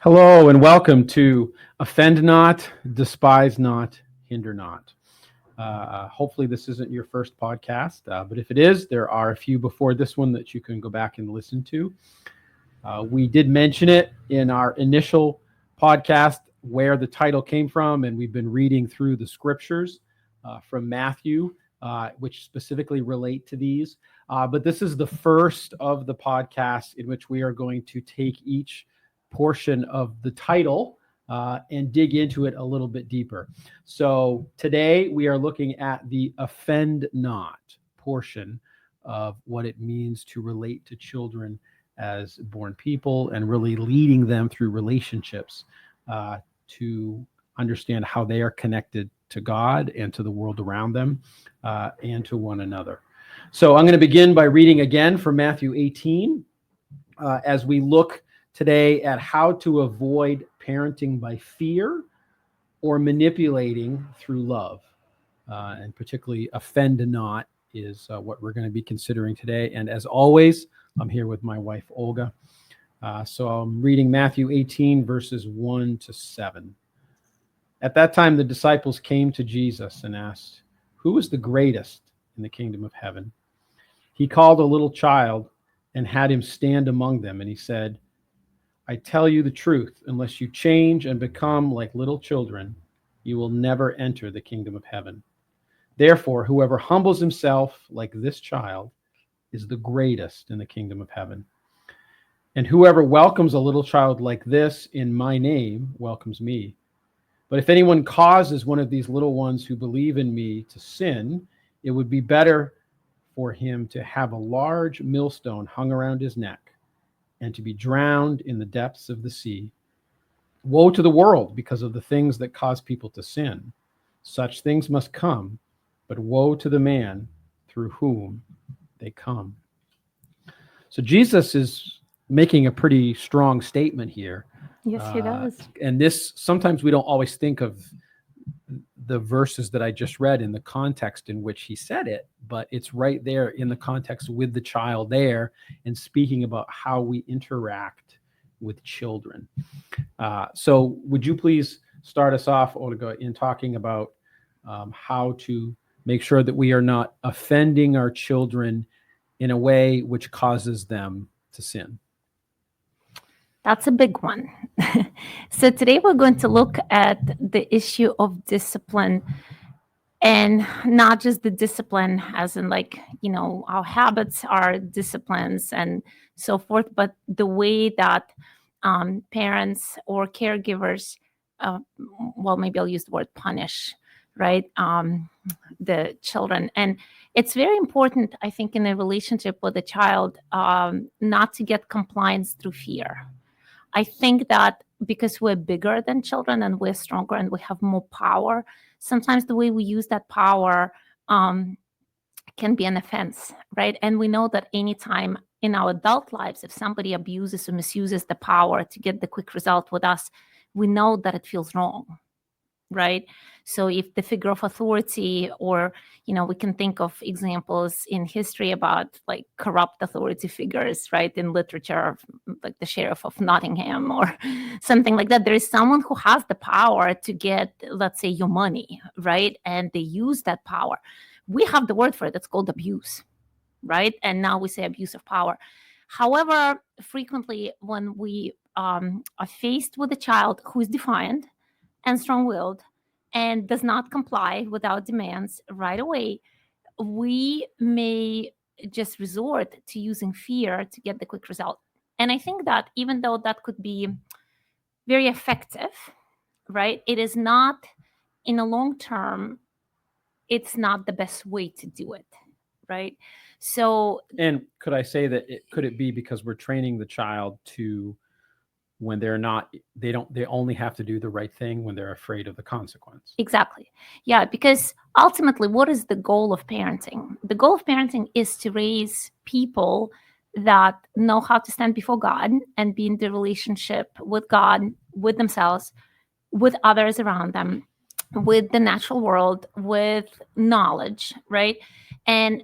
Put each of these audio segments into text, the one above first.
Hello and welcome to Offend Not, Despise Not, Hinder Not. Hopefully, this isn't your first podcast, but if it is, there are a few before this one that you can go back and listen to. We did mention it in our initial podcast where the title came from, and we've been reading through the scriptures from Matthew, which specifically relate to these. But this is the first of the podcasts in which we are going to take each portion of the title and dig into it a little bit deeper. So today we are looking at the offend not portion of what it means to relate to children as born people and really leading them through relationships to understand how they are connected to God and to the world around them and to one another. So I'm going to begin by reading again from Matthew 18 as we look today at how to avoid parenting by fear or manipulating through love. And particularly offend not is what we're going to be considering today. And as always, I'm here with my wife, Olga. So I'm reading Matthew 18, verses 1 to 7. At that time, the disciples came to Jesus and asked, "Who is the greatest in the kingdom of heaven?" He called a little child and had him stand among them. And he said, "I tell you the truth, unless you change and become like little children, you will never enter the kingdom of heaven. Therefore, whoever humbles himself like this child is the greatest in the kingdom of heaven. And whoever welcomes a little child like this in my name welcomes me. But if anyone causes one of these little ones who believe in me to sin, it would be better for him to have a large millstone hung around his neck and to be drowned in the depths of the sea. Woe to the world because of the things that cause people to sin. Such things must come, but woe to the man through whom they come." So Jesus is making a pretty strong statement here. Yes, he does. And this, sometimes we don't always think of the verses that I just read in the context in which he said it, but it's right there in the context with the child there and speaking about how we interact with children. So would you please start us off, Olga, in talking about how to make sure that we are not offending our children in a way which causes them to sin? That's a big one. So today we're going to look at the issue of discipline, and not just the discipline as in our habits are disciplines and so forth, but the way that parents or caregivers, maybe I'll use the word punish, right? The children. And it's very important, I think, in a relationship with a child, not to get compliance through fear. I think that because we're bigger than children and we're stronger and we have more power, sometimes the way we use that power can be an offense, right? And we know that anytime in our adult lives, if somebody abuses or misuses the power to get the quick result with us, we know that it feels wrong, right? So if the figure of authority, or, we can think of examples in history about like corrupt authority figures, right? In literature, like the Sheriff of Nottingham or something like that. There is someone who has the power to get, let's say, your money, right? And they use that power. We have the word for it. It's called abuse, right? And now we say abuse of power. However, frequently when we are faced with a child who is defiant and strong-willed and does not comply with our demands right away, we may just resort to using fear to get the quick result. And I think that even though that could be very effective, right, it is not, in the long term, it's not the best way to do it, right? So, and could I say that could it be because we're training the child to, when they only have to do the right thing when they're afraid of the consequence? Exactly. Yeah, because ultimately, what is the goal of parenting? The goal of parenting is to raise people that know how to stand before God and be in the relationship with God, with themselves, with others around them, with the natural world, with knowledge, right? And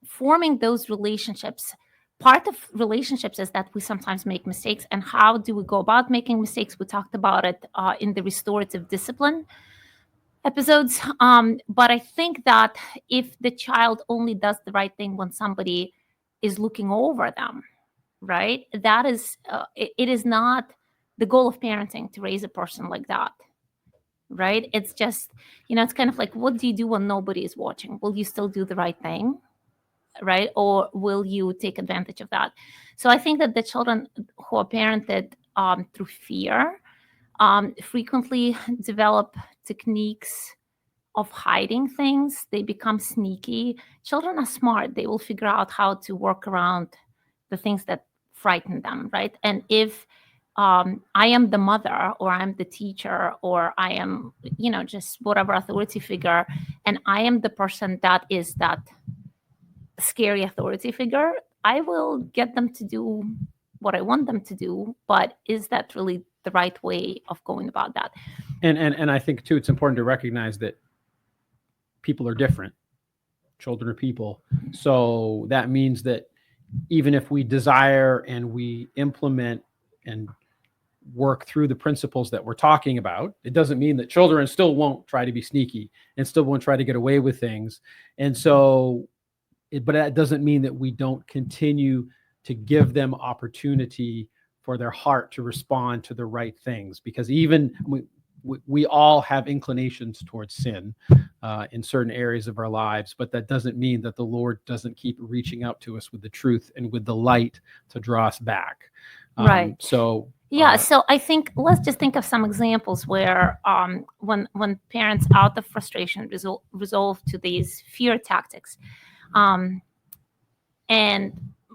forming those relationships part of relationships is that we sometimes make mistakes. And how do we go about making mistakes? We talked about it in the restorative discipline episodes. But I think that if the child only does the right thing when somebody is looking over them, right, that is, it is not the goal of parenting to raise a person like that, right? It's just, it's kind of like, what do you do when nobody is watching? Will you still do the right thing, right? Or will you take advantage of that? So I think that the children who are parented through fear frequently develop techniques of hiding things. They become sneaky. Children are smart. They will figure out how to work around the things that frighten them, right? And if I am the mother, or I'm the teacher, or I am, just whatever authority figure, and I am the person that is that scary authority figure, I will get them to do what I want them to do. But is that really the right way of going about that? And I think too, it's important to recognize that people are different. Children are people. So that means that even if we desire and we implement and work through the principles that we're talking about, it doesn't mean that children still won't try to be sneaky and still won't try to get away with things. And so, but that doesn't mean that we don't continue to give them opportunity for their heart to respond to the right things, because even we all have inclinations towards sin in certain areas of our lives, but that doesn't mean that the Lord doesn't keep reaching out to us with the truth and with the light to draw us back. Right. So yeah. So I think, let's just think of some examples where when parents out of frustration resolve to these fear tactics, and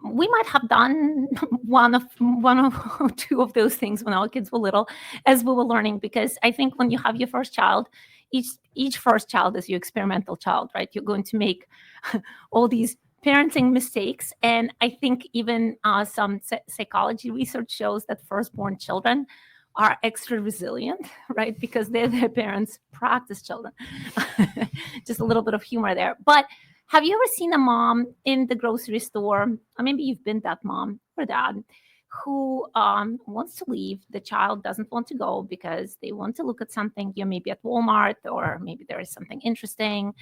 we might have done one or two of those things when our kids were little, as we were learning. Because I think when you have your first child, each first child is your experimental child, right? You're going to make all these parenting mistakes. And I think even some psychology research shows that firstborn children are extra resilient, right? Because they're their parents' practice children. Just a little bit of humor there. But have you ever seen a mom in the grocery store, or maybe you've been that mom or dad, who wants to leave? The child doesn't want to go because they want to look at something. You're maybe at Walmart, or maybe there is something interesting,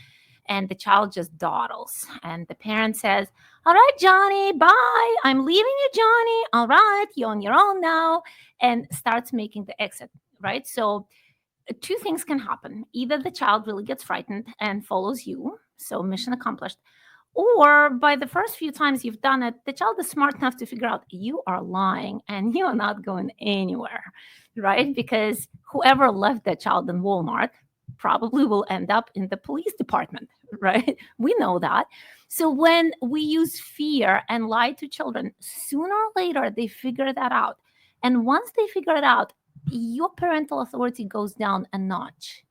and the child just dawdles. And the parent says, "All right, Johnny, bye. I'm leaving you, Johnny. All right, you're on your own now," and starts making the exit, right? So two things can happen. Either the child really gets frightened and follows you, so mission accomplished, or by the first few times you've done it, the child is smart enough to figure out you are lying and you are not going anywhere, right? Because whoever left that child in Walmart probably will end up in the police department, right? We know that. So when we use fear and lie to children, sooner or later they figure that out. And once they figure it out, your parental authority goes down a notch,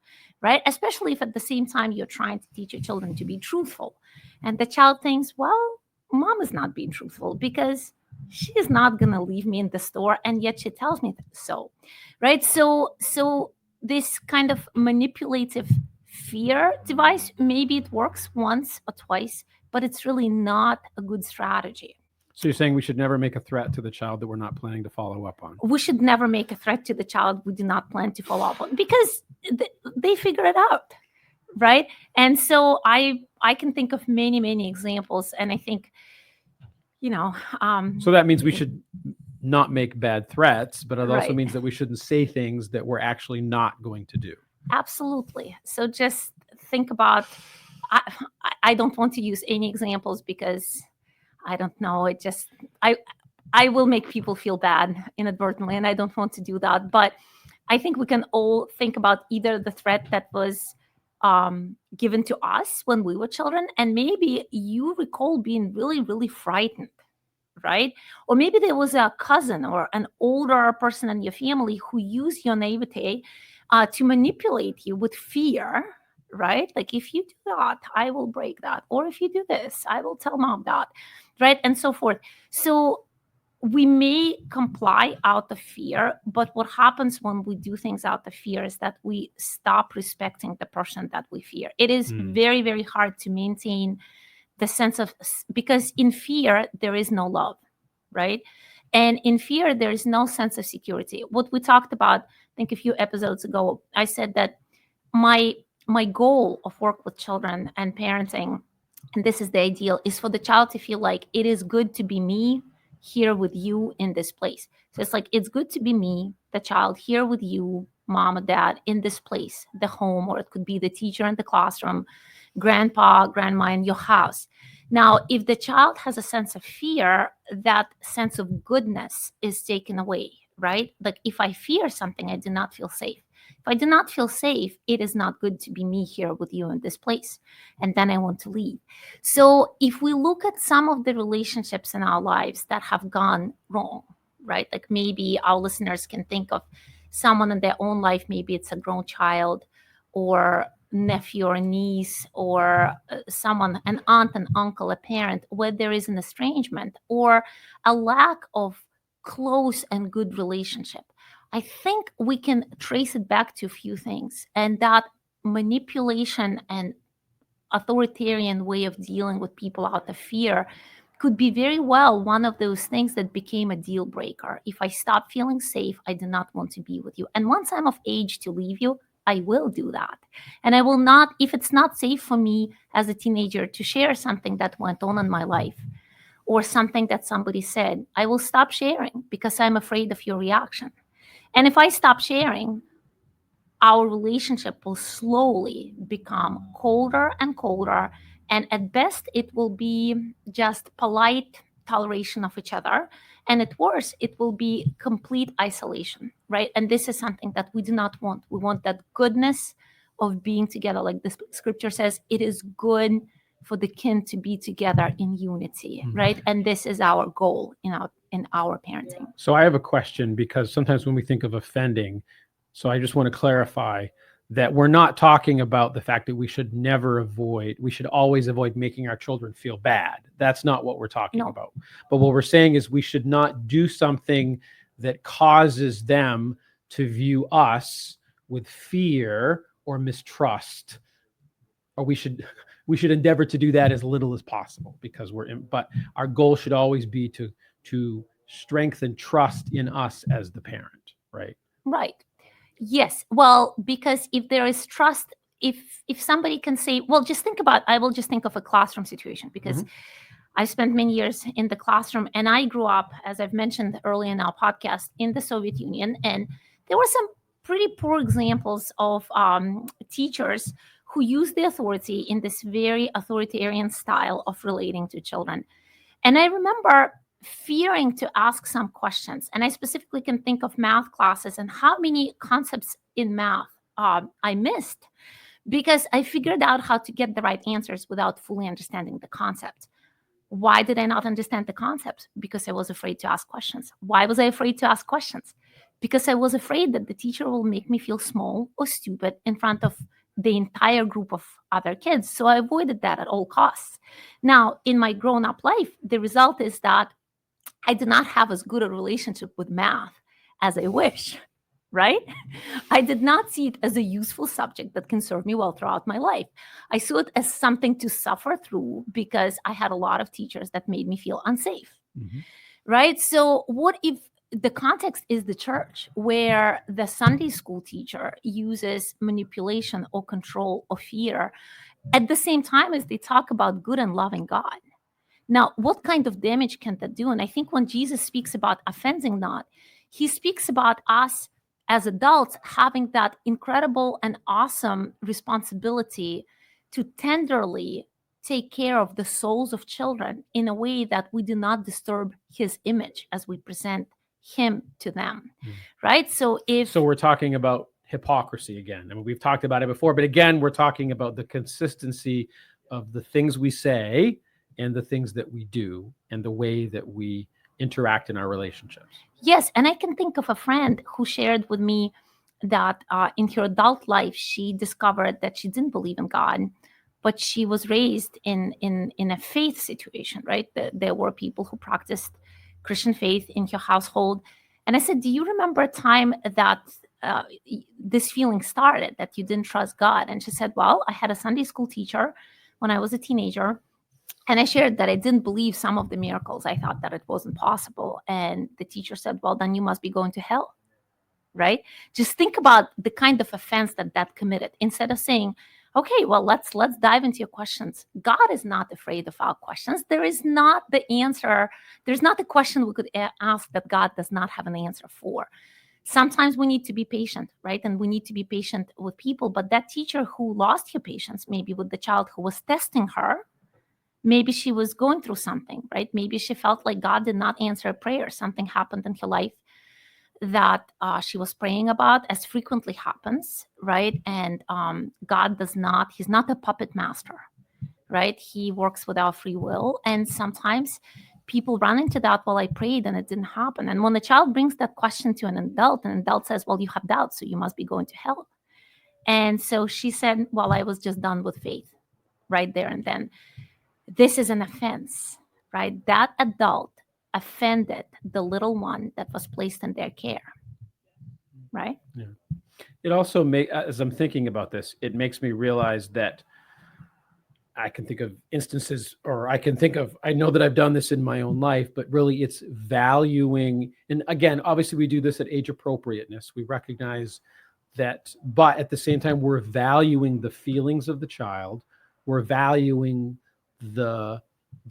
right? Especially if at the same time you're trying to teach your children to be truthful. And the child thinks, well, mom is not being truthful because she is not going to leave me in the store, and yet she tells me so, right? So this kind of manipulative fear device, maybe it works once or twice, but it's really not a good strategy. So you're saying we should never make a threat to the child that we're not planning to follow up on? We should never make a threat to the child we do not plan to follow up on, because they figure it out, right? And so I can think of many examples, and I think, so that means we should not make bad threats, but it also Right. means that we shouldn't say things that we're actually not going to do. Absolutely. So just think about, I don't want to use any examples because I don't know. It just, I will make people feel bad inadvertently, and I don't want to do that. But I think we can all think about either the threat that was given to us when we were children, and maybe you recall being really frightened, right? Or maybe there was a cousin or an older person in your family who used your naivete to manipulate you with fear, right? Like, if you do that, I will break that. Or if you do this, I will tell mom that, right? And so forth. So we may comply out of fear, but what happens when we do things out of fear is that we stop respecting the person that we fear. It is very hard to maintain the sense of, because in fear, there is no love, right? And in fear, there is no sense of security. What we talked about, I think a few episodes ago, I said that my goal of work with children and parenting, and this is the ideal, is for the child to feel like it is good to be me here with you in this place. So it's like, it's good to be me, the child, here with you, mom or dad, in this place, the home, or it could be the teacher in the classroom, grandpa, grandma in your house. Now, if the child has a sense of fear, that sense of goodness is taken away, right? Like if I fear something, I do not feel safe. If I do not feel safe, it is not good to be me here with you in this place. And then I want to leave. So if we look at some of the relationships in our lives that have gone wrong, right? Like maybe our listeners can think of someone in their own life, maybe it's a grown child or nephew or niece or someone, an aunt, an uncle, a parent, where there is an estrangement or a lack of close and good relationship. I think we can trace it back to a few things, and that manipulation and authoritarian way of dealing with people out of fear could be very well one of those things that became a deal breaker. If I stop feeling safe, I do not want to be with you. And once I'm of age to leave you, I will do that. And I will not, if it's not safe for me as a teenager to share something that went on in my life or something that somebody said, I will stop sharing because I'm afraid of your reaction. And if I stop sharing, our relationship will slowly become colder and colder. And at best, it will be just polite toleration of each other. And at worst, it will be complete isolation, right? And this is something that we do not want. We want that goodness of being together. Like the scripture says, it is good for the kin to be together in unity, right? And this is our goal in our parenting. So I have a question, because sometimes when we think of offending, so I just want to clarify that we're not talking about the fact that we should always avoid making our children feel bad. That's not what we're talking about. But what we're saying is we should not do something that causes them to view us with fear or mistrust. Or we should endeavor to do that as little as possible, because but our goal should always be to strengthen trust in us as the parent, right? Right. Yes. Well, because if there is trust, if somebody can say, well, I will just think of a classroom situation, because I spent many years in the classroom, and I grew up, as I've mentioned earlier in our podcast, in the Soviet Union. And there were some pretty poor examples of teachers who used the authority in this very authoritarian style of relating to children. And I remember fearing to ask some questions. And I specifically can think of math classes and how many concepts in math I missed, because I figured out how to get the right answers without fully understanding the concept. Why did I not understand the concept? Because I was afraid to ask questions. Why was I afraid to ask questions? Because I was afraid that the teacher will make me feel small or stupid in front of the entire group of other kids. So I avoided that at all costs. Now, in my grown-up life, the result is that I do not have as good a relationship with math as I wish, right? I did not see it as a useful subject that can serve me well throughout my life. I saw it as something to suffer through because I had a lot of teachers that made me feel unsafe, right? So what if the context is the church, where the Sunday school teacher uses manipulation or control or fear at the same time as they talk about good and loving God? Now, what kind of damage can that do? And I think when Jesus speaks about offending not, he speaks about us as adults having that incredible and awesome responsibility to tenderly take care of the souls of children in a way that we do not disturb his image as we present him to them, right? So we're talking about hypocrisy again. I mean, we've talked about it before, but again, we're talking about the consistency of the things we say and the things that we do and the way that we interact in our relationships. Yes. And I can think of a friend who shared with me that in her adult life, she discovered that she didn't believe in God, but she was raised in a faith situation, right? There were people who practiced Christian faith in her household. And I said, do you remember a time that this feeling started, that you didn't trust God? And she said, well, I had a Sunday school teacher when I was a teenager And I shared that I didn't believe some of the miracles. I thought that it wasn't possible. And the teacher said, well, then you must be going to hell, right? Just think about the kind of offense that committed. Instead of saying, okay, well, let's dive into your questions. God is not afraid of our questions. There is not the answer. There's not a question we could ask that God does not have an answer for. Sometimes we need to be patient, right? And we need to be patient with people. But that teacher who lost her patience, maybe with the child who was testing her, maybe she was going through something, right? Maybe she felt like God did not answer a prayer. Something happened in her life that she was praying about, as frequently happens, right? And God does not, he's not a puppet master, right? He works with our free will. And sometimes people run into that, well, I prayed and it didn't happen. And when the child brings that question to an adult says, well, you have doubts, so you must be going to hell. And so she said, well, I was just done with faith right there and then. This is an offense, right? That adult offended the little one that was placed in their care, right? Yeah. It also as I'm thinking about this, it makes me realize that I can think of instances, or I know that I've done this in my own life, but really it's valuing. And again, obviously we do this at age appropriateness. We recognize that, but at the same time, we're valuing the feelings of the child. We're valuing the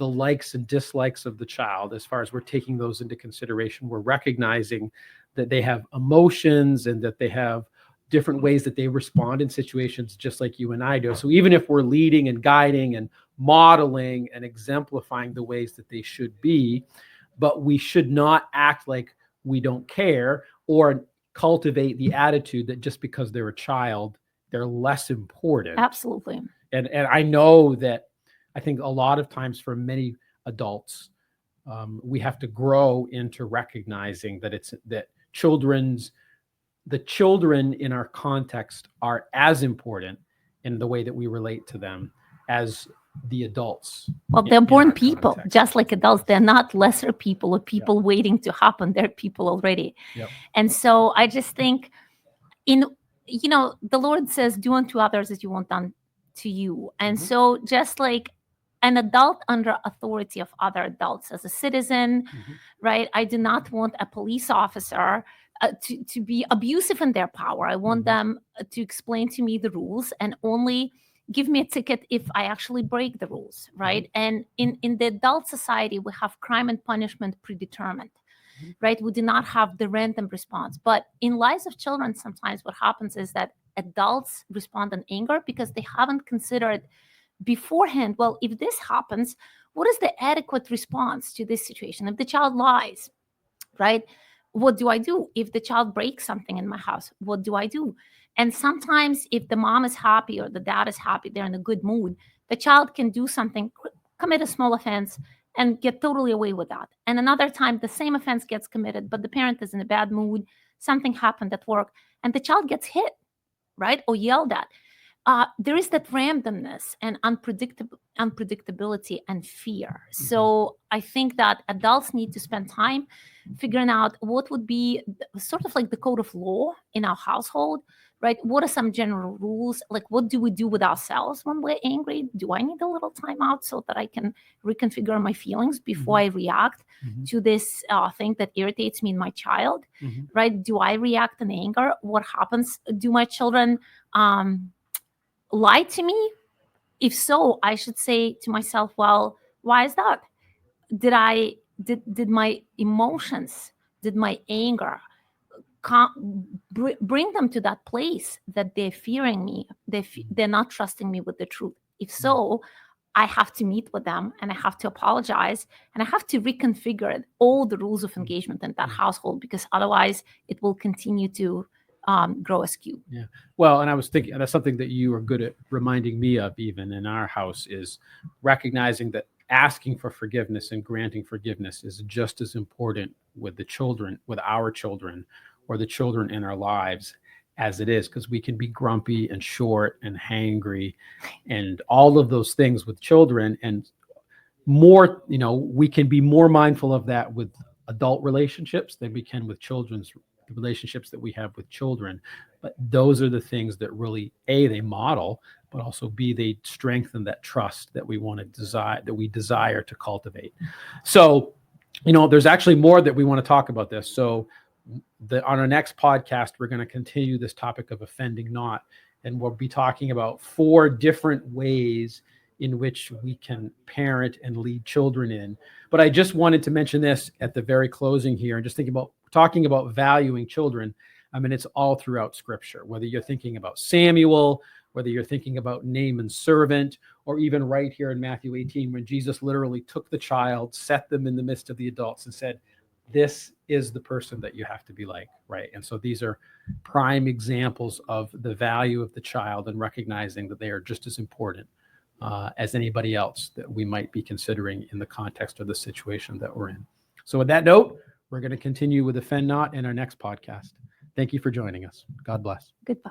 likes and dislikes of the child. As far as we're taking those into consideration, we're recognizing that they have emotions and that they have different ways that they respond in situations, just like you and I do. So even if we're leading and guiding and modeling and exemplifying the ways that they should be, but we should not act like we don't care or cultivate the attitude that just because they're a child, they're less important. Absolutely. And I know that I think a lot of times for many adults, we have to grow into recognizing that the children in our context are as important in the way that we relate to them as the adults. Well, they're born people, context. Just like adults. They're not lesser people or people waiting to happen. They're people already. Yep. And so I just think the Lord says, do unto others as you want done to you. And so just like an adult under authority of other adults as a citizen, right? I do not want a police officer to be abusive in their power. I want them to explain to me the rules and only give me a ticket if I actually break the rules, right? And in the adult society, we have crime and punishment predetermined, right? We do not have the random response. But in lives of children, sometimes what happens is that adults respond in anger because they haven't considered beforehand, well, if this happens, what is the adequate response to this situation? If the child lies, right? What do I do? If the child breaks something in my house, what do I do? And sometimes if the mom is happy or the dad is happy, they're in a good mood, the child can do something, commit a small offense and get totally away with that. And another time the same offense gets committed, but the parent is in a bad mood, something happened at work, and the child gets hit, right? Or yelled at. There is that randomness and unpredictability and fear. So I think that adults need to spend time figuring out what would be sort of like the code of law in our household, right? What are some general rules? Like, what do we do with ourselves when we're angry? Do I need a little time out so that I can reconfigure my feelings before I react to this thing that irritates me in my child, right? Do I react in anger? What happens? Do my children lie to me? If so, I should say to myself, well, why is that? Did my emotions, did my anger bring them to that place that they're fearing me? They're not trusting me with the truth. If so, I have to meet with them and I have to apologize and I have to reconfigure all the rules of engagement in that household, because otherwise it will continue to grow askew. Yeah. Well, and I was thinking, that's something that you are good at reminding me of, even in our house, is recognizing that asking for forgiveness and granting forgiveness is just as important with the children, with our children, or the children in our lives, as it is, because we can be grumpy and short and hangry and all of those things with children. And more, we can be more mindful of that with adult relationships than we can with children's relationships that we have with children. But those are the things that really, A, they model, but also B, they strengthen that trust that we want to desire, that we desire to cultivate. So, there's actually more that we want to talk about this. So on our next podcast, we're going to continue this topic of offending not, and we'll be talking about 4 different ways in which we can parent and lead children in. But I just wanted to mention this at the very closing here, and just talking about valuing children. I mean, it's all throughout Scripture, whether you're thinking about Samuel, whether you're thinking about Naaman's servant, or even right here in Matthew 18, when Jesus literally took the child, set them in the midst of the adults, and said, this is the person that you have to be like, right? And so these are prime examples of the value of the child and recognizing that they are just as important as anybody else that we might be considering in the context of the situation that we're in. So with that note, we're going to continue with Offend Not in our next podcast. Thank you for joining us. God bless. Goodbye.